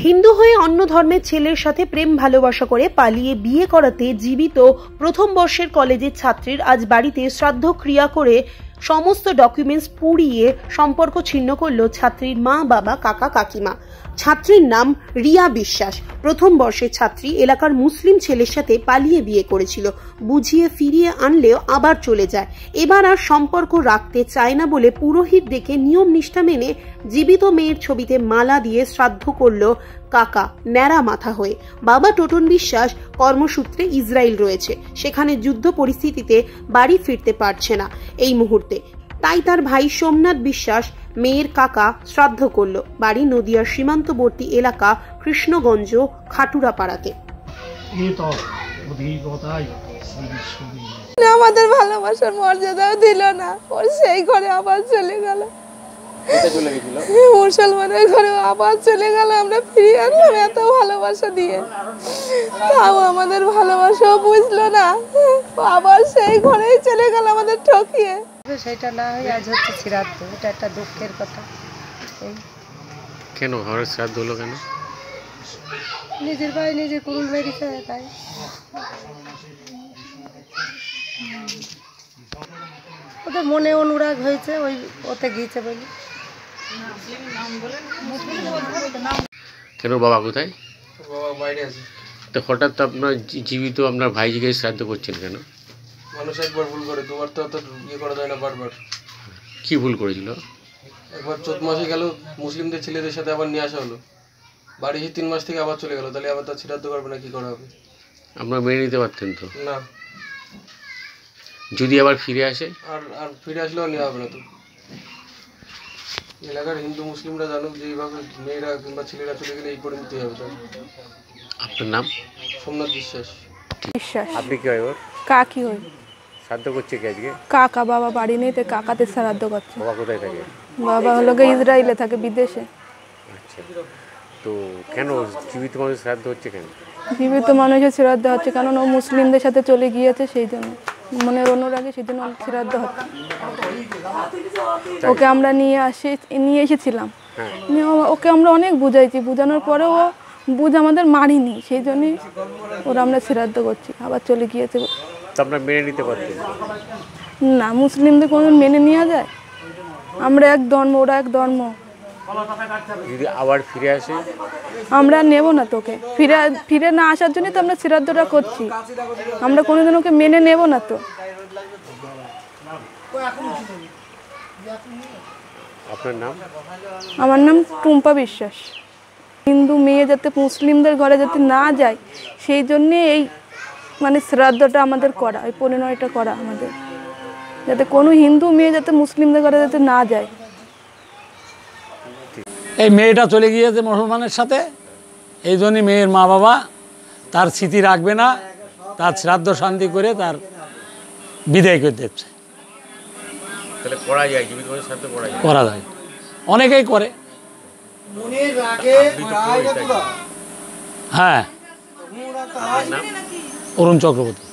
হিন্দু হয়ে অন্য ধর্মের ছেলের সাথে প্রেম ভালোবাসা করে পালিয়ে বিয়ে করাতে জীবিত প্রথম বর্ষের কলেজের ছাত্রীর আজ বাড়িতে শ্রাদ্ধ ক্রিয়া করে সমস্ত ডকুমেন্টস পুড়িয়ে সম্পর্ক ছিন্ন করল ছাত্রীর মা, বাবা, কাকা, কাকিমা। ছাত্রীর নাম রিয়া বিশ্বাস। প্রথম বর্ষের ছাত্রী এলাকার মুসলিম ছেলের সাথে পালিয়ে বিয়ে করেছিল। বুঝিয়ে ফিরিয়ে আনলেও আবার চলে যায়। এবার আর সম্পর্ক রাখতে চায় না বলে পুরোহিত ডেকে নিয়ম নিষ্ঠা মেনে জীবিত মেয়ের ছবিতে মালা দিয়ে শ্রাদ্ধ করল কাকা ন্যাড়া মাথা হয়ে। বাবা টোটন বিশ্বাস কর্মসূত্রে ইসরায়েল রয়েছে, সেখানে যুদ্ধ পরিস্থিতিতে বাড়ি ফিরতে পারছে না এই মুহূর্তে। তাই তার ভাই সোমনাথ বিশ্বাস মেয়ের কাকা শ্রাদ্ধ করল বাড়ি নদিয়ার সীমান্তবর্তী এলাকা কৃষ্ণগঞ্জ খাটুরাপাড়াতে। আমাদের ভালোবাসার মর্যাদাও দিল না, ওর সেই ঘরে আবার চলে গেল, মুসলমানের ঘরে আবার চলে গেল। আমরা ফিরিয়ে আনলাম এত ভালোবাসা দিয়ে, তাও আমাদের ভালোবাসাও বুঝলো না, আবার সেই ঘরেই চলে গেল আমাদের ঠকিয়ে। সেটা না হয় আজ হচ্ছে শ্রাদ্ধ, এটা একটা দুঃখের কথা। কেন ঘরের শ্রাদ্ধ হলো কেন? নিজের ভাই নিজে কুরুল মেরেছে, তাই ওদের মনে অনুরাগ হয়েছে, ওই ওতে গিয়েছে বলে। কেন বাবা কোথায়? বাবা বাইরে আছে। তো হঠাৎ আপনার জীবিত আপনার ভাইজিকে শ্রাদ্ধ করছেন কেন? মানুষ একবার ভুল করে, দুবার তো অত ইয়ে করা যায় না বারবার। কি ভুল করেছিল? একবার 14 মাসে গেল, মুসলিমদের ছেলেদের সাথে আবার নিয়ে আসা হলো, বাড়ি 3 মাস থেকে আবার চলে গেল, তাহলে আবার তার শ্রাদ্ধ করবে না, কি করা হবে? আপনারা মেনে নিতে পারতেন তো? না। যদি আবার ফিরে আসে? আর ফিরে আসলেও নেওয়া হবে না তো। এলাকার হিন্দু মুসলিমরা জানুক যে এইভাবে মেয়েরা কিংবা ছেলেরা চলে গেলে এই পরিণতি হবে তার। আপনার নাম? সোমনাথ বিশ্বাস। আপনি কি হয় ওর? কাকি হই। শ্রাদ্ধ করছে কি আজকে? কাকা, বাবা বাড়ি নেই, তো কাকাতে শ্রাদ্ধ করছে। বাবা কোথায় থাকে? বাবা হলো ইসরায়েলে থাকে, বিদেশে। আচ্ছা, তো কেন জীবিত মানুষের শ্রাদ্ধ হচ্ছে কেন? জীবিত মানুষের শ্রাদ্ধ হচ্ছে কারণ ও মুসলিমদের সাথে চলে গিয়েছে, সেই জন্য মনের অনুরাগে সেই জন্য শ্রাদ্ধ হচ্ছে। ওকে আমরা নিয়ে এসেছিলাম, ওকে আমরা অনেক বুঝাইছি, বুঝানোর পরেও ও আমাদের মারিনি, সেই জন্যই ওরা আমরা শ্রাদ্ধ করছি, আবার চলে গিয়েছে। আপনারা মেনে নিতে পারতেন না, মুসলিমদের কোনো মেনে নেওয়া যায়? আমরা এক ধর্ম, ওরা এক ধর্ম। যদি আবার ফিরে আসে? আমরা নেব না তোকে, ফিরে না আসার জন্যই তো আমরা শ্রাদ্ধটা করছি, আমরা কোনোদিন ওকে মেনে নেব না তো। আপনার নাম? আমার নাম টুম্পা বিশ্বাস। হিন্দু মেয়ে যাতে মুসলিমদের ঘরে যাতে না যায়, সেই জন্যে এই শ্রাদ্ধটা আমাদের করা, এই পরিণয়টা করা আমাদের, যাতে কোনো হিন্দু মেয়ে যাতে মুসলিমদের ঘরে যাতে না যায়। এই মেয়েটা চলে গিয়েছে মুসলমানের সাথে, এই জন্যই মেয়ের মা বাবা তার স্মৃতি রাখবে না, তার শ্রাদ্ধ শান্তি করে তার বিদায় করে দিচ্ছে। তাহলে করা যায়, জীবিত মানুষের শ্রাদ্ধ করা যায়, অনেকেই করে। হ্যাঁ, অরুণ চক্রবর্তী।